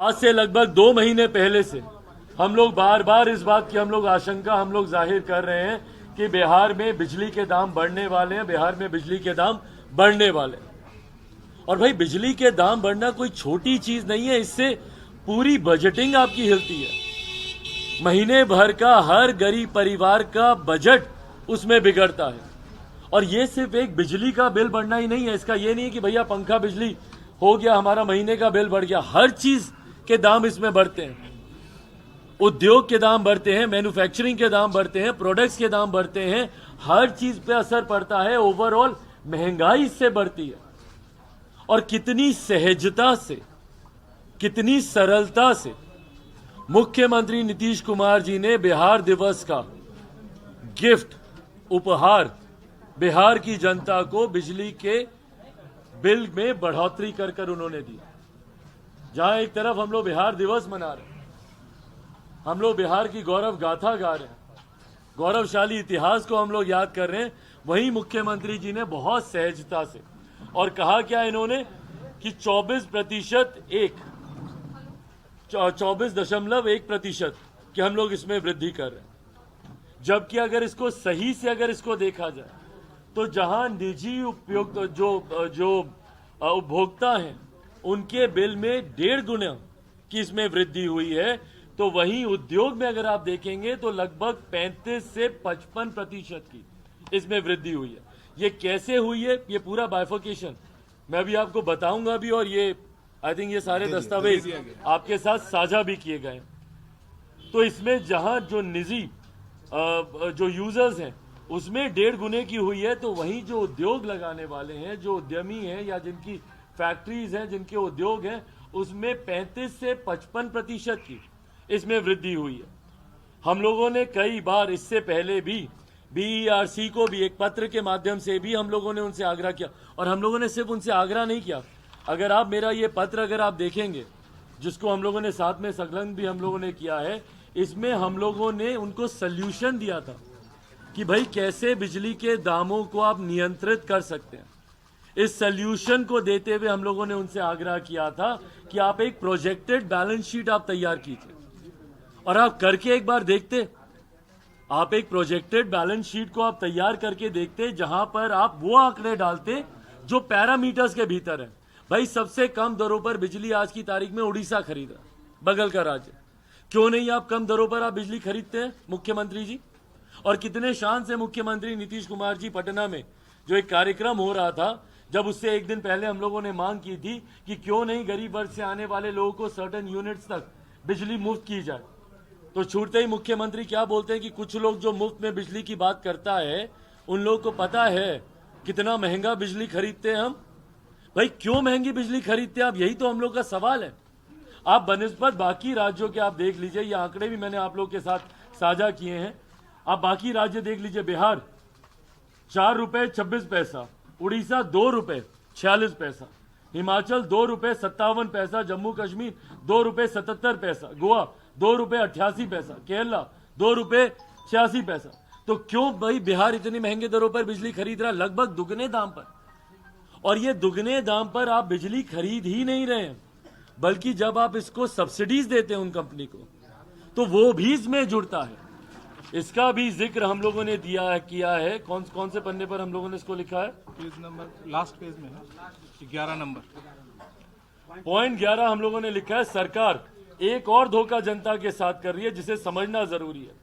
आज से लगभग 2 महीने पहले से हम लोग बार बार इस बात की हम लोग आशंका हम लोग जाहिर कर रहे हैं कि बिहार में बिजली के दाम बढ़ने वाले हैं, बिहार में बिजली के दाम बढ़ने वाले हैं। और भाई बिजली के दाम बढ़ना कोई छोटी चीज नहीं है, इससे पूरी बजटिंग आपकी हिलती है। महीने भर का हर गरीब परिवार का बजट उसमें बिगड़ता है। और ये सिर्फ एक बिजली का बिल बढ़ना ही नहीं है, इसका ये नहीं है कि भैया पंखा बिजली हो गया हमारा महीने का बिल बढ़ गया। हर चीज के दाम इसमें बढ़ते हैं, उद्योग के दाम बढ़ते हैं, मैन्युफैक्चरिंग के दाम बढ़ते हैं, प्रोडक्ट्स के दाम बढ़ते हैं, हर चीज पे असर पड़ता है। ओवरऑल महंगाई इससे बढ़ती है। और कितनी सहजता से, कितनी सरलता से मुख्यमंत्री नीतीश कुमार जी ने बिहार दिवस का गिफ्ट उपहार बिहार की जनता को बिजली के बिल में बढ़ोतरी कर कर उन्होंने दी। जहां एक तरफ हम लोग बिहार दिवस मना रहे हैं, हम लोग बिहार की गौरव गाथा गा रहे हैं, गौरवशाली इतिहास को हम लोग याद कर रहे हैं, वहीं मुख्यमंत्री जी ने बहुत सहजता से और कहा क्या इन्होंने कि 24.1% कि हम लोग इसमें वृद्धि कर रहे हैं। जबकि अगर इसको सही से अगर इसको देखा जाए तो जहां निजी उपयोग जो उपभोक्ता हैं उनके बिल में 1.5 गुना की इसमें वृद्धि हुई है, तो वहीं उद्योग में अगर आप देखेंगे तो लगभग 35 से 55% की इसमें वृद्धि हुई है। ये कैसे हुई है, ये पूरा बाइफर्केशन मैं भी आपको बताऊंगा भी, और ये आई थिंक ये सारे दस्तावेज आपके साथ साझा भी किए गए। तो इसमें जहां जो निजी जो यूजर्स हैं उसमें 1.5 गुने की हुई है, तो वहीं जो उद्योग लगाने वाले हैं, जो उद्यमी हैं या जिनकी फैक्ट्रीज हैं, जिनके उद्योग हैं, उसमें 35 से 55% की इसमें वृद्धि हुई है। हम लोगों ने कई बार इससे पहले भी BERC को भी एक पत्र के माध्यम से भी हम लोगों ने उनसे आग्रह किया। और हम लोगों ने सिर्फ उनसे आग्रह नहीं किया, अगर आप मेरा ये पत्र अगर आप देखेंगे, जिसको हम लोगों ने साथ में संलग्न भी हम लोगों ने किया है, इसमें हम लोगों ने उनको सल्यूशन दिया था कि भाई कैसे बिजली के दामों को आप नियंत्रित कर सकते हैं। इस सल्यूशन को देते हुए हम लोगों ने उनसे आग्रह किया था कि आप एक प्रोजेक्टेड बैलेंस शीट आप तैयार कीजिए और आप करके एक बार देखते, आप एक प्रोजेक्टेड बैलेंस शीट को आप तैयार करके देखते जहां पर आप वो आंकड़े डालते जो पैरामीटर्स के भीतर है। भाई सबसे कम दरों पर बिजली आज की तारीख में उड़ीसा खरीद रहा है, बगल का राज्य। क्यों नहीं आप कम दरों पर आप बिजली खरीदते हैं मुख्यमंत्री जी? और कितने शान से मुख्यमंत्री नीतीश कुमार जी पटना में जो एक कार्यक्रम हो रहा था, जब उससे एक दिन पहले हम लोगों ने मांग की थी कि क्यों नहीं गरीब वर्ग से आने वाले लोगों को सर्टेन यूनिट्स तक बिजली मुफ्त की जाए, तो छूटते ही मुख्यमंत्री क्या बोलते हैं कि कुछ लोग जो मुफ्त में बिजली की बात करता है उन लोगों को पता है कितना महंगा बिजली खरीदते हैं हम। भाई क्यों महंगी बिजली खरीदते हैं आप, यही तो हम लोग का सवाल है। आप बनिस्बत बाकी राज्यों के आप देख लीजिए, ये आंकड़े भी मैंने आप लोग के साथ साझा किए हैं। आप बाकी राज्य देख लीजिए, बिहार 4 रुपए 26 पैसा, उड़ीसा 2 रुपए 46 पैसा, हिमाचल 2 रुपए 57 पैसा, जम्मू कश्मीर 2 रुपए 77 पैसा, गोवा 2 रुपए 88 पैसा, केरला 2 रुपए 86 पैसा। तो क्यों भाई बिहार इतनी महंगे दरों पर बिजली खरीद रहा है? लगभग दुगने दाम पर। और ये दुगने दाम पर आप बिजली खरीद ही नहीं रहे हैं, बल्कि जब आप इसको सब्सिडीज देते हैं उन कंपनी को, तो वो भी इसमें जुड़ता है। इसका भी जिक्र हम लोगों ने किया है। कौन से पन्ने पर हम लोगों ने इसको लिखा है? पेज नंबर लास्ट पेज में है, 11 नंबर, पॉइंट 11 हम लोगों ने लिखा है, सरकार एक और धोखा जनता के साथ कर रही है जिसे समझना जरूरी है।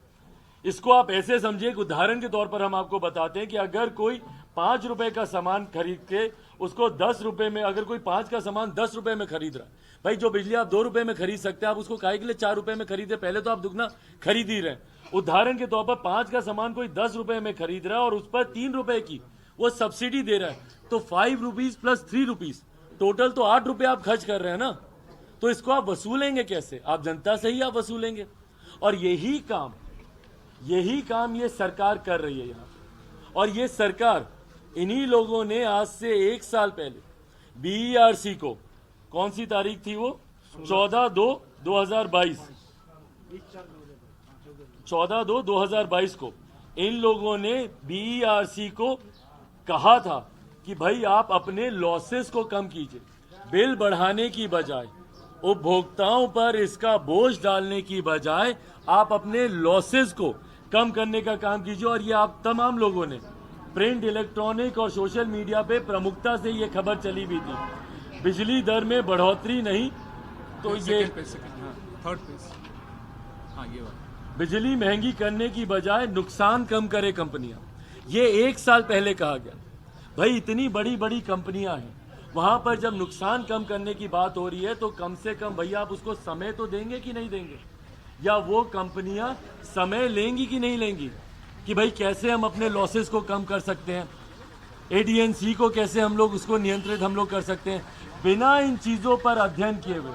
इसको आप ऐसे समझिए, एक उदाहरण के तौर पर हम आपको बताते हैं कि अगर कोई 5 रुपए का सामान खरीद के उसको 10 रुपए में, अगर कोई 5 का सामान 10 रुपए में खरीद रहा है, भाई जो बिजली आप 2 रुपए में खरीद सकते हैं आप उसको काहे के लिए 4 रुपए में खरीदे? पहले तो आप दुगना खरीद ही रहे हैं। उदाहरण के तौर पर 5 का सामान कोई 10 रुपए में खरीद रहा है और उस पर 3 रुपए की वो सब्सिडी दे रहा है, तो 5 रुपीज प्लस 3 रुपीज, टोटल तो 8 रुपए आप खर्च कर रहे हैं ना। तो इसको आप वसूलेंगे कैसे? आप जनता से ही आप वसूलेंगे। और यही काम ये सरकार कर रही है यहाँ। और ये सरकार, इन्हीं लोगों ने आज से 1 साल पहले BERC को, कौन सी तारीख थी वो? 14/2/2022 14/2/2022 को इन लोगों ने BERC को कहा था कि भाई आप अपने लॉसेस को कम कीजिए, बिल बढ़ाने की बजाय उपभोक्ताओं पर इसका बोझ डालने की बजाय आप अपने लॉसेस को कम करने का काम कीजिए। और ये आप तमाम लोगों ने प्रिंट, इलेक्ट्रॉनिक और सोशल मीडिया पे प्रमुखता से ये खबर चली भी थी। बिजली दर में बढ़ोतरी नहीं तो ये सेकंड पेज, थर्ड पेज, हाँ ये वाला। बिजली महंगी करने की बजाय नुकसान कम करे कंपनियां। ये 1 साल पहले कहा गया। भाई इतनी बड़ी बड़ी कंपनियां हैं, वहां पर जब नुकसान कम करने की बात हो रही है तो कम से कम भैया आप उसको समय तो देंगे कि नहीं देंगे? या वो कंपनियां समय लेंगी कि नहीं लेंगी कि भाई कैसे हम अपने लॉसेस को कम कर सकते हैं, एडीएनसी को कैसे हम लोग उसको नियंत्रित हम लोग कर सकते हैं। बिना इन चीजों पर अध्ययन किए हुए,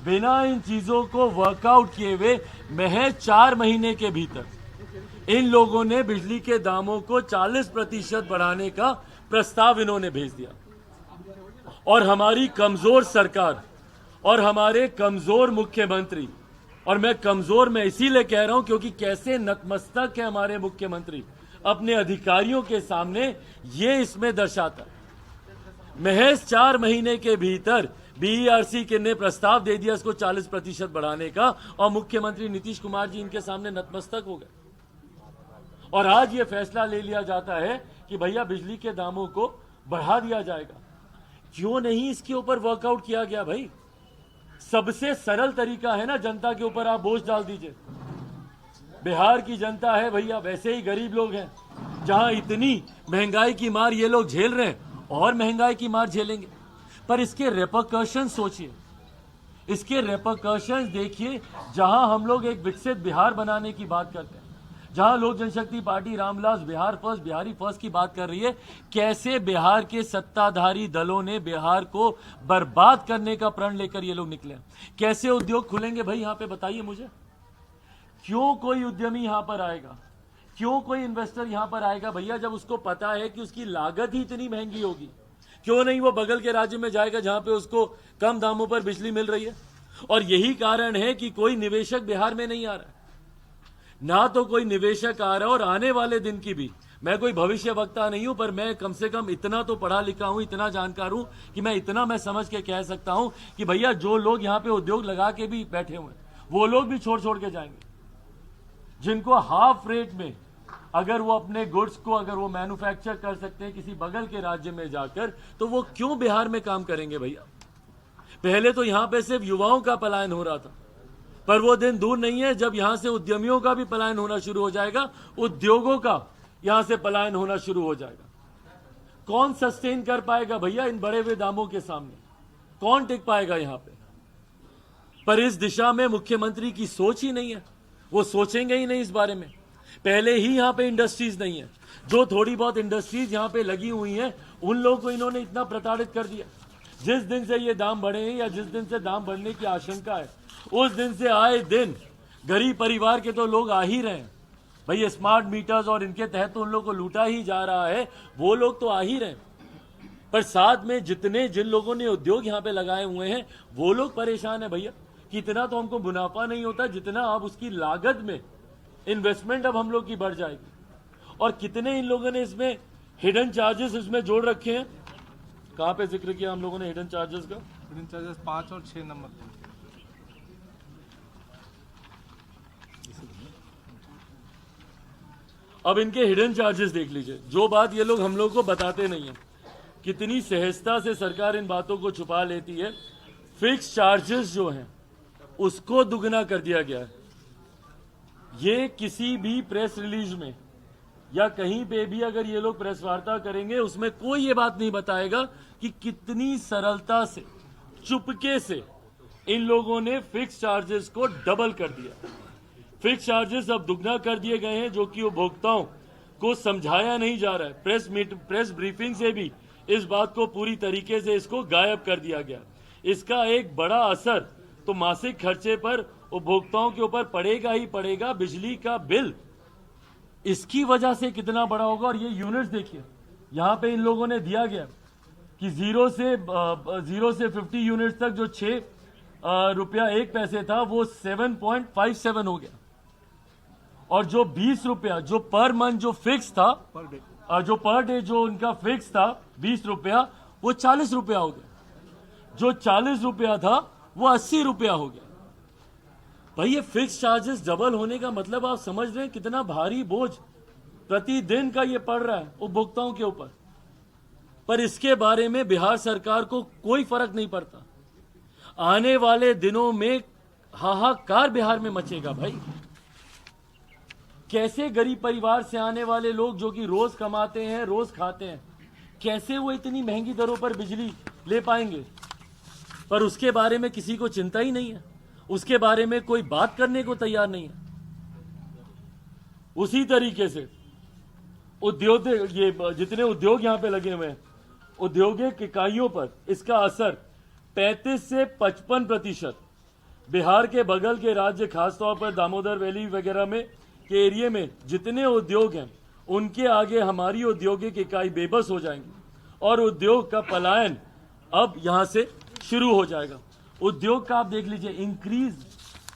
बिना इन चीजों को वर्कआउट किए हुए महज 4 महीने के भीतर इन लोगों ने बिजली के दामों को 40% बढ़ाने का प्रस्ताव इन्होंने भेज दिया। और हमारी कमजोर सरकार और हमारे कमजोर मुख्यमंत्री, और मैं कमजोर मैं इसीलिए कह रहा हूं क्योंकि कैसे नतमस्तक है हमारे मुख्यमंत्री अपने अधिकारियों के सामने, ये इसमें दर्शाता है। महज 4 महीने के भीतर बीईआरसी के ने प्रस्ताव दे दिया इसको 40% बढ़ाने का, और मुख्यमंत्री नीतीश कुमार जी इनके सामने नतमस्तक हो गए। और आज ये फैसला ले लिया जाता है कि भैया बिजली के दामों को बढ़ा दिया जाएगा। क्यों नहीं इसके ऊपर वर्कआउट किया गया? भाई सबसे सरल तरीका है ना, जनता के ऊपर आप बोझ डाल दीजिए। बिहार की जनता है भैया, वैसे ही गरीब लोग हैं, जहां इतनी महंगाई की मार ये लोग झेल रहे हैं और महंगाई की मार झेलेंगे। पर इसके रेपरकशन सोचिए, इसके रेपरकशन देखिए। जहां हम लोग एक विकसित बिहार बनाने की बात करते हैं, जहां Lok Janshakti party Ramvilas Bihar first, Bihari first की बात कर रही है, कैसे बिहार के सत्ताधारी दलों ने बिहार को बर्बाद करने का प्रण लेकर ये लोग निकले। कैसे उद्योग खुलेंगे भाई यहां पे, बताइए मुझे। क्यों कोई उद्यमी यहां पर आएगा, क्यों कोई इन्वेस्टर यहां पर आएगा भैया, जब उसको पता है कि उसकी लागत ही इतनी महंगी होगी? क्यों नहीं वो बगल के राज्य में जाएगा जहां पे उसको कम दामों पर बिजली मिल रही है? और यही कारण है कि कोई निवेशक बिहार में नहीं आ रहा है, ना तो कोई निवेशक आ रहा है। और आने वाले दिन की भी, मैं कोई भविष्य वक्ता नहीं हूं, पर मैं कम से कम इतना तो पढ़ा लिखा हूं, इतना जानकार हूं कि मैं इतना मैं समझ के कह सकता हूं कि भैया जो लोग यहां पे उद्योग लगा के भी बैठे हुए हैं वो लोग भी छोड़ के जाएंगे। जिनको हाफ रेट में अगर वो अपने गुड्स को अगर वो मैन्युफैक्चर कर सकते हैं किसी बगल के राज्य में जाकर, तो वो क्यों बिहार में काम करेंगे भैया? पहले तो यहां पे सिर्फ युवाओं का पलायन हो रहा था, पर वो दिन दूर नहीं है जब यहां से उद्यमियों का भी पलायन होना शुरू हो जाएगा, उद्योगों का यहां से पलायन होना शुरू हो जाएगा। कौन सस्टेन कर पाएगा भैया इन बढ़े हुए दामों के सामने? कौन टिक पाएगा यहां पे? पर इस दिशा में मुख्यमंत्री की सोच ही नहीं है, वो सोचेंगे ही नहीं इस बारे में। पहले ही यहां पे इंडस्ट्रीज नहीं है, जो थोड़ी बहुत इंडस्ट्रीज यहां पे लगी हुई हैं उन लोगों को इन्होंने इतना प्रताड़ित कर दिया। जिस दिन से ये दाम बढ़े हैं या जिस दिन से दाम बढ़ने की आशंका है, उस दिन से आए दिन गरीब परिवार के तो लोग आ ही रहे हैं भाई। स्मार्ट मीटर्स और इनके तहत तो उन लोगों को लूटा ही जा रहा है, वो लोग तो आ ही रहे हैं, पर साथ में जिन लोगों ने उद्योग यहां पे लगाए हुए हैं वो लोग परेशान है भैया कि इतना तो हमको मुनाफा नहीं होता जितना अब उसकी लागत में इन्वेस्टमेंट अब हम लोग की बढ़ जाएगी। और कितने इन लोगों ने इसमें हिडन चार्जेस इसमें जोड़ रखे हैं। कहां पे जिक्र किया हम लोगों ने हिडन चार्जेस का? हिडन चार्जेस 5 और 6 नंबर। अब इनके हिडन चार्जेस देख लीजिए, जो बात ये लोग हम लोग को बताते नहीं है, कितनी सहजता से सरकार इन बातों को छुपा लेती है। फिक्स चार्जेस जो हैं उसको दुगना कर दिया गया है। ये किसी भी प्रेस रिलीज में या कहीं पे भी अगर ये लोग प्रेस वार्ता करेंगे उसमें कोई ये बात नहीं बताएगा कि कितनी सरलता से, चुपके से इन लोगों ने फिक्स चार्जेस को डबल कर दिया। फिक्स चार्जेस अब दुगना कर दिए गए हैं, जो कि उपभोक्ताओं को समझाया नहीं जा रहा है। प्रेस ब्रीफिंग से भी इस बात को पूरी तरीके से इसको गायब कर दिया गया। इसका एक बड़ा असर तो मासिक खर्चे पर उपभोक्ताओं के ऊपर पड़ेगा ही पड़ेगा। बिजली का बिल इसकी वजह से कितना बड़ा होगा। और ये यूनिट्स देखिए, यहां पे इन लोगों ने दिया गया कि 0 से 50 यूनिट्स तक जो 6 रुपया 1 पैसे था वो 7.57 हो गया। और जो 20 रुपया जो पर मंथ जो फिक्स था, पर डे, जो पर डे जो उनका फिक्स था 20 रुपया, वो 40 रुपया हो गया। जो 40 रुपया था वो 80 रुपया हो गया। भाई ये फिक्स चार्जेस डबल होने का मतलब आप समझ रहे हैं कितना भारी बोझ प्रतिदिन का ये पड़ रहा है उपभोक्ताओं के ऊपर। पर इसके बारे में बिहार सरकार को कोई फर्क नहीं पड़ता। आने वाले दिनों में हाहाकार बिहार में मचेगा भाई। कैसे गरीब परिवार से आने वाले लोग जो कि रोज कमाते हैं, रोज खाते हैं, कैसे वो इतनी महंगी दरों पर बिजली ले पाएंगे? पर उसके बारे में किसी को चिंता ही नहीं है, उसके बारे में कोई बात करने को तैयार नहीं है। उसी तरीके से उद्योग, ये जितने उद्योग यहां पे लगे हुए हैं, औद्योगिक इकाइयों पर इसका असर 35 से 55%। बिहार के बगल के राज्य, खासतौर पर दामोदर वैली वगैरह में के एरिया में जितने उद्योग हैं, उनके आगे हमारी औद्योगिक इकाई बेबस हो जाएंगी और उद्योग का पलायन अब यहां से शुरू हो जाएगा। उद्योग का आप देख लीजिए इंक्रीज,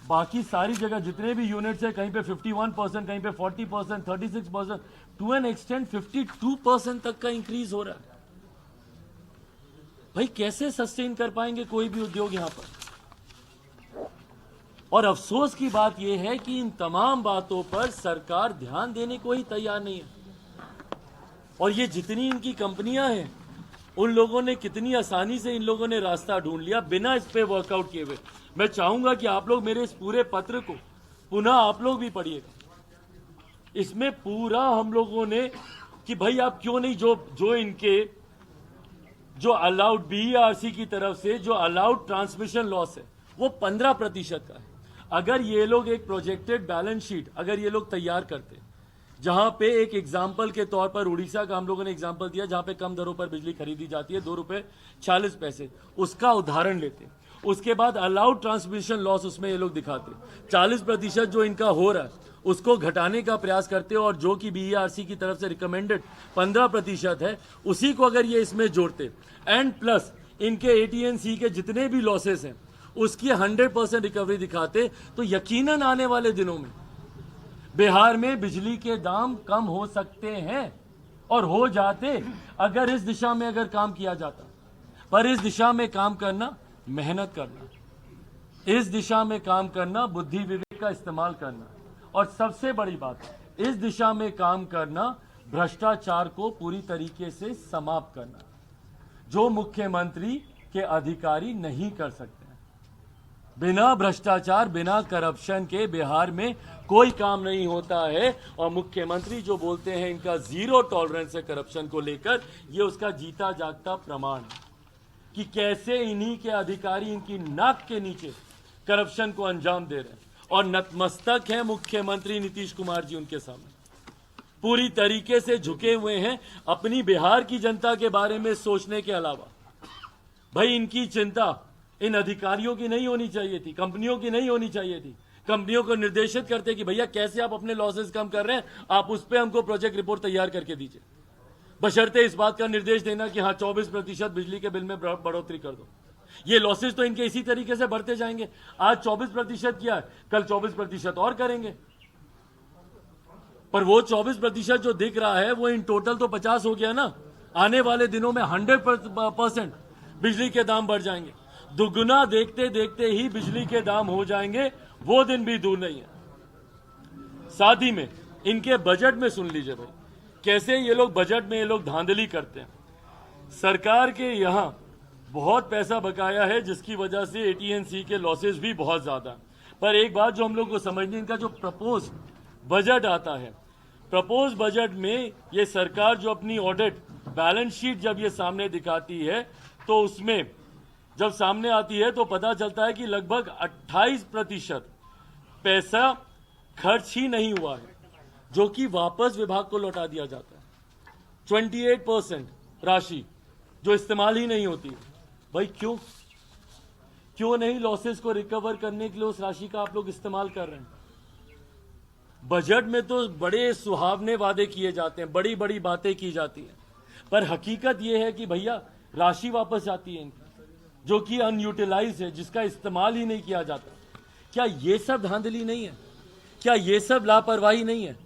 बाकी सारी जगह जितने भी यूनिट्स है, कहीं पे 51%, कहीं पे 40%, 36%, टू एन एक्सटेंट 52% तक का इंक्रीज हो रहा है। भाई कैसे सस्टेन कर पाएंगे कोई भी उद्योग यहां पर? और अफसोस की बात यह है कि इन तमाम बातों पर सरकार ध्यान देने को ही तैयार नहीं है। और ये जितनी इनकी कंपनियां हैं, उन लोगों ने कितनी आसानी से इन लोगों ने रास्ता ढूंढ लिया बिना इस पे वर्कआउट किए हुए। मैं चाहूंगा कि आप लोग मेरे इस पूरे पत्र को पुनः आप लोग भी पढ़िएगा। इसमें पूरा हम लोगों ने कि भाई आप क्यों नहीं, जो इनके जो अलाउड बीईआरसी की तरफ से जो अलाउड ट्रांसमिशन लॉस है वो 15% का है। अगर ये लोग एक प्रोजेक्टेड बैलेंस शीट अगर ये लोग तैयार करते, जहां पे एक एग्जाम्पल के तौर पर उड़ीसा का हम लोगों ने एग्जाम्पल दिया, जहां पे कम दरों पर बिजली खरीदी जाती है, 2 रुपए 40 पैसे, उसका उदाहरण लेते, उसके बाद अलाउड ट्रांसमिशन लॉस उसमें ये लोग दिखाते, 40% जो इनका हो रहा है उसको घटाने का प्रयास करते, और जो कि बीईआरसी की तरफ से रिकमेंडेड 15% है, उसी को अगर ये इसमें जोड़ते, एंड प्लस इनके एटीएनसी के जितने भी लॉसेस हैं उसकी 100% रिकवरी दिखाते, तो यकीनन आने वाले दिनों में बिहार में बिजली के दाम कम हो सकते हैं और हो जाते अगर इस दिशा में अगर काम किया जाता। पर इस दिशा में काम करना, मेहनत करना, इस दिशा में काम करना, बुद्धि विवेक का इस्तेमाल करना, और सबसे बड़ी बात, इस दिशा में काम करना, भ्रष्टाचार को पूरी तरीके से समाप्त करना, जो मुख्यमंत्री के अधिकारी नहीं कर सकते। बिना भ्रष्टाचार, बिना करप्शन के बिहार में कोई काम नहीं होता है। और मुख्यमंत्री जो बोलते हैं इनका जीरो टॉलरेंस है करप्शन को लेकर, ये उसका जीता जागता प्रमाण है कि कैसे इन्हीं के अधिकारी इनकी नाक के नीचे करप्शन को अंजाम दे रहे हैं, और नतमस्तक हैं मुख्यमंत्री नीतीश कुमार जी उनके सामने, पूरी तरीके से झुके हुए हैं अपनी बिहार की जनता के बारे में सोचने के अलावा। भाई इनकी चिंता इन अधिकारियों की नहीं होनी चाहिए थी, कंपनियों की नहीं होनी चाहिए थी। कंपनियों को निर्देशित करते कि भैया कैसे आप अपने लॉसेस कम कर रहे हैं, आप उस पर हमको प्रोजेक्ट रिपोर्ट तैयार करके दीजिए, बशर्ते इस बात का निर्देश देना कि हाँ 24% बिजली के बिल में बढ़ोतरी कर दो। ये लॉसेस तो इनके इसी तरीके से बढ़ते जाएंगे। आज 24% किया, कल 24% और करेंगे, पर वो 24% जो दिख रहा है वो इन टोटल तो 50 हो गया ना। आने वाले दिनों में 100% बिजली के दाम बढ़ जाएंगे, दुगुना देखते देखते ही बिजली के दाम हो जाएंगे, वो दिन भी दूर नहीं है। साथ ही में इनके बजट में सुन लीजिए भाई, कैसे ये लोग बजट में ये लोग धांधली करते हैं। सरकार के यहां बहुत पैसा बकाया है, जिसकी वजह से एटीएनसी के लॉसेस भी बहुत ज्यादा। पर एक बात जो हम लोग को समझनी, इनका जो प्रपोज बजट आता है, प्रपोज बजट में ये सरकार जो अपनी ऑडिट बैलेंस शीट जब ये सामने दिखाती है, तो उसमें जब सामने आती है तो पता चलता है कि लगभग 28% पैसा खर्च ही नहीं हुआ है, जो कि वापस विभाग को लौटा दिया जाता है। 28% राशि जो इस्तेमाल ही नहीं होती। भाई क्यों नहीं लॉसेस को रिकवर करने के लिए उस राशि का आप लोग इस्तेमाल कर रहे हैं? बजट में तो बड़े सुहावने वादे किए जाते हैं, बड़ी बड़ी बातें की जाती हैं, पर हकीकत यह है कि भैया राशि वापस जाती है इनकी, जो कि अनयूटिलाइज है, जिसका इस्तेमाल ही नहीं किया जाता। क्या ये सब धांधली नहीं है? क्या ये सब लापरवाही नहीं है?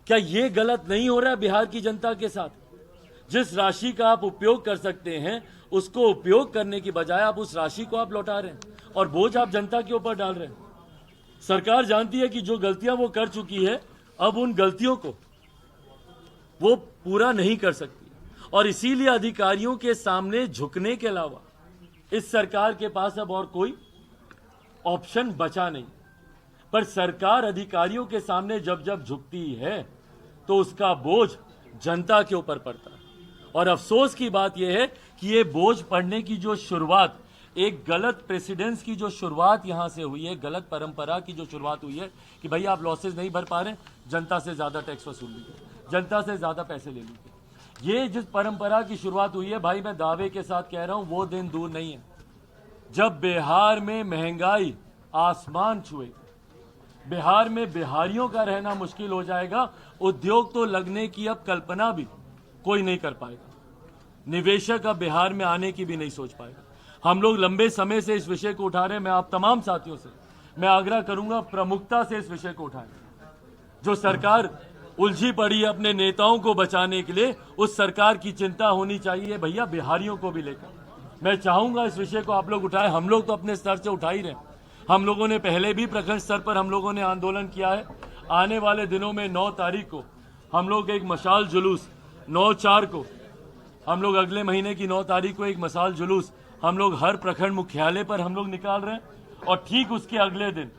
क्या ये गलत नहीं हो रहा है बिहार की जनता के साथ? जिस राशि का आप उपयोग कर सकते हैं, उसको उपयोग करने की बजाय आप उस राशि को आप लौटा रहे हैं। और बोझ आप जनता के ऊपर डाल रहे हैं। सरकार जानती है कि जो गलतियां वो कर चुकी है, अब उन गलतियों को वो पूरा नहीं कर सकती, और इसीलिए अधिकारियों के सामने झुकने के अलावा इस सरकार के पास अब और कोई ऑप्शन बचा नहीं। पर सरकार अधिकारियों के सामने जब जब झुकती है तो उसका बोझ जनता के ऊपर पड़ता है। और अफसोस की बात यह है कि ये बोझ पड़ने की जो शुरुआत, एक गलत प्रेसिडेंस की जो शुरुआत यहां से हुई है, गलत परंपरा की जो शुरुआत हुई है कि भाई आप लॉसेज नहीं भर पा रहे, जनता से ज्यादा टैक्स वसूल लीजिए, जनता से ज्यादा पैसे ले लीजिए। ये जिस परंपरा की शुरुआत हुई है, भाई मैं दावे के साथ कह रहा हूं, वो दिन दूर नहीं है जब बिहार में महंगाई आसमान छुएगी, बिहार में बिहारियों का रहना मुश्किल हो जाएगा। उद्योग तो लगने की अब कल्पना भी कोई नहीं कर पाएगा, निवेशक अब बिहार में आने की भी नहीं सोच पाएगा। हम लोग लंबे समय से इस विषय को उठा रहे हैं। मैं आप तमाम साथियों से मैं आग्रह करूंगा, प्रमुखता से इस विषय को उठाएं। जो सरकार उलझी पड़ी है अपने नेताओं को बचाने के लिए, उस सरकार की चिंता होनी चाहिए भैया बिहारियों को भी लेकर। मैं चाहूंगा इस विषय को आप लोग उठाएं। हम लोग तो अपने स्तर से उठा ही रहे हैं। हम लोगों ने पहले भी प्रखंड स्तर पर हम लोगों ने आंदोलन किया है। आने वाले दिनों में 9 तारीख को हम लोग एक मशाल जुलूस, 9/4 को हम लोग, अगले महीने की 9 तारीख को एक मशाल जुलूस हम लोग हर प्रखंड मुख्यालय पर हम लोग निकाल रहे हैं। और ठीक उसके अगले दिन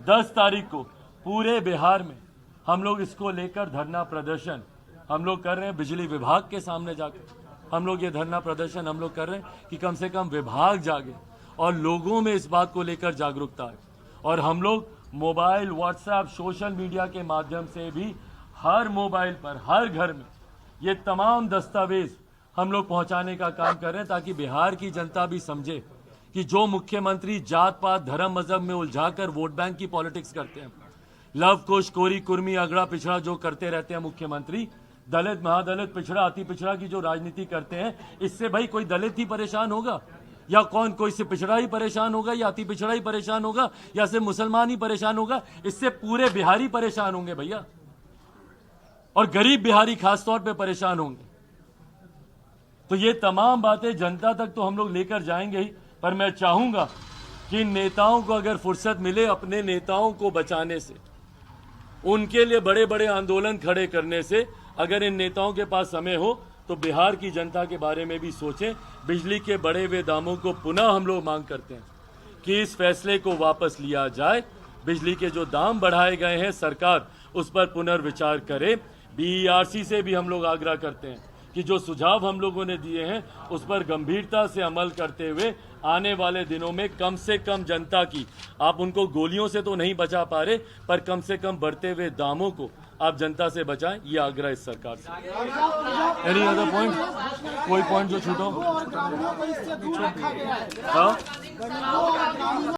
10 तारीख को पूरे बिहार में हम लोग इसको लेकर धरना प्रदर्शन हम लोग कर रहे हैं। बिजली विभाग के सामने जाकर हम लोग ये धरना प्रदर्शन हम लोग कर रहे हैं कि कम से कम विभाग जागे और लोगों में इस बात को लेकर जागरूकता है। और हम लोग मोबाइल, व्हाट्सएप, सोशल मीडिया के माध्यम से भी हर मोबाइल पर, हर घर में ये तमाम दस्तावेज हम लोग पहुंचाने का काम कर रहे हैं, ताकि बिहार की जनता भी समझे कि जो मुख्यमंत्री जात पात, धर्म, मजहब में उलझाकर वोट बैंक की पॉलिटिक्स करते हैं, लव कुश, कोरी कुर्मी, अगड़ा पिछड़ा जो करते रहते हैं मुख्यमंत्री, दलित, महादलित, पिछड़ा, अति पिछड़ा की जो राजनीति करते हैं, इससे भाई कोई दलित ही परेशान होगा या कौन, कोई से पिछड़ा ही परेशान होगा या अति पिछड़ा ही परेशान होगा या सिर्फ मुसलमान ही परेशान होगा? इससे पूरे बिहारी परेशान होंगे भैया, और गरीब बिहारी खासतौर पे परेशान होंगे। तो ये तमाम बातें जनता तक तो हम लोग लेकर जाएंगे ही, पर मैं चाहूंगा कि नेताओं को अगर फुर्सत मिले अपने नेताओं को बचाने से, उनके लिए बड़े बड़े आंदोलन खड़े करने से, अगर इन नेताओं के पास समय हो तो बिहार की जनता के बारे में भी सोचें। बिजली के बढ़े हुए दामों को पुनः हम लोग मांग करते हैं कि इस फैसले को वापस लिया जाए। बिजली के जो दाम बढ़ाए गए हैं, सरकार उस पर पुनर्विचार करे। बीईआरसी से भी हम लोग आग्रह करते हैं कि जो सुझाव हम लोगों ने दिए हैं उस पर गंभीरता से अमल करते हुए आने वाले दिनों में कम से कम जनता की, आप उनको गोलियों से तो नहीं बचा पा रहे, पर कम से कम बढ़ते हुए दामों को आप जनता से बचाएं, ये आग्रह इस सरकार से। Any other point? कोई पॉइंट जो छूटा हो? हाँ?